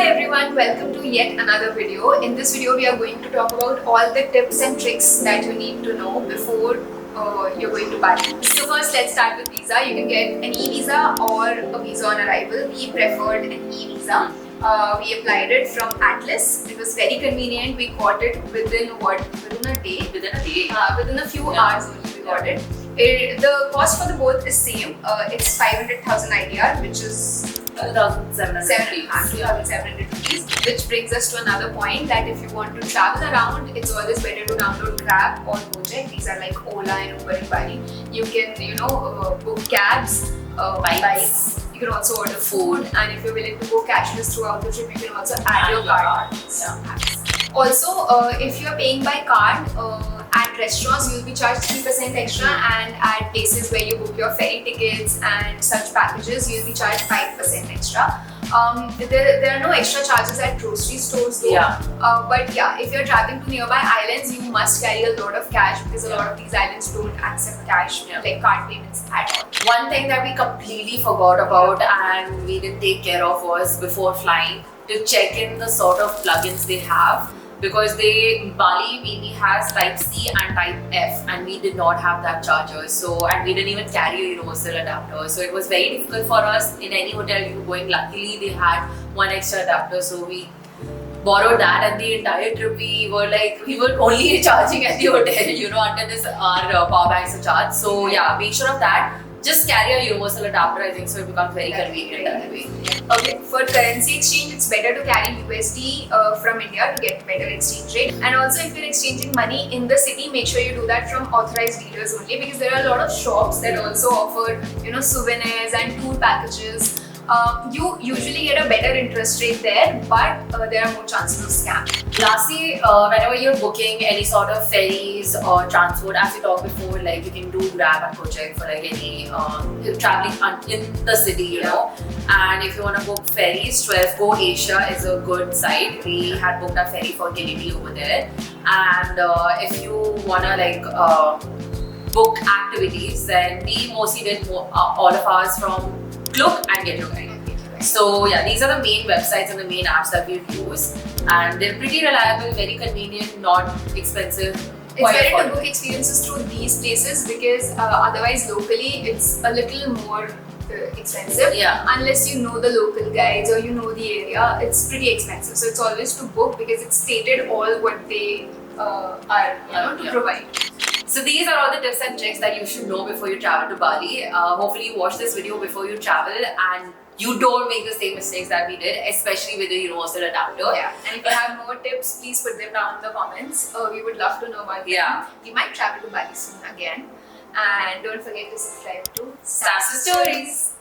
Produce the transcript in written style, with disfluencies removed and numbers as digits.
everyone, welcome to yet another video. In this video, we are going to talk about all the tips and tricks that you need to know before you're going to Bali. So first, let's start with visa. You can get an e-visa or a visa on arrival. We preferred an e-visa. We applied it from Atlas. It was very convenient. We got it within a day? Within a few hours only we got it. The cost for the both is same. It's 500,000 IDR, which is 2,700 rupees. Which brings us to another point that if you want to travel around, it's always better to download Grab or Gojek. These are like Ola and Uber in Bali. You can, book cabs, bikes. You can also order food, and if you're willing to go cashless throughout the trip, you can also add your card. Also, if you're paying by card, at restaurants you'll be charged 3% extra, and at places where you book your ferry tickets and such packages, you'll be charged 5% extra. There are no extra charges at grocery stores though. But yeah, if you're traveling to nearby islands, you must carry a lot of cash because a lot of these islands don't accept cash, like card payments at all. One thing that we completely forgot about and we didn't take care of was before flying to check in the sort of plugins they have, because Bali mainly has type C and type F, and we did not have that charger, and we didn't even carry a universal adapter, so it was very difficult for us. In any hotel you were going, luckily they had one extra adapter, so we borrowed that, and the entire trip we were only charging at the hotel, until our power banks are charged. So yeah, make sure of that. Just carry a universal adapter, I think, so it becomes very convenient that way. Okay, for currency exchange, it's better to carry USD from India to get better exchange rate. And also, if you're exchanging money in the city, make sure you do that from authorized dealers only, because there are a lot of shops that also offer, souvenirs and tour packages. You usually get a better interest rate there, but there are more chances of scam. Lastly, whenever you're booking any sort of ferries or transport, as we talked before, like you can do Grab and Gojek for like any traveling in the city, And if you want to book ferries, 12 Go Asia is a good site. We had booked a ferry for Kennedy over there. And if you want to book activities, then we mostly did all of ours from Klook and Get Your Guide. So yeah, these are the main websites and the main apps that we use, and they're pretty reliable, very convenient, not expensive. It's better to book experiences through these places, because otherwise locally it's a little more expensive. Unless you know the local guides or you know the area, it's pretty expensive. So it's always to book, because it's stated all what they are to provide. So these are all the tips and tricks that you should know before you travel to Bali. Hopefully you watch this video before you travel and you don't make the same mistakes that we did, especially with the universal adapter. And if you have more tips, please put them down in the comments. We would love to know about them. We might travel to Bali soon again. And don't forget to subscribe to Sasu Stories.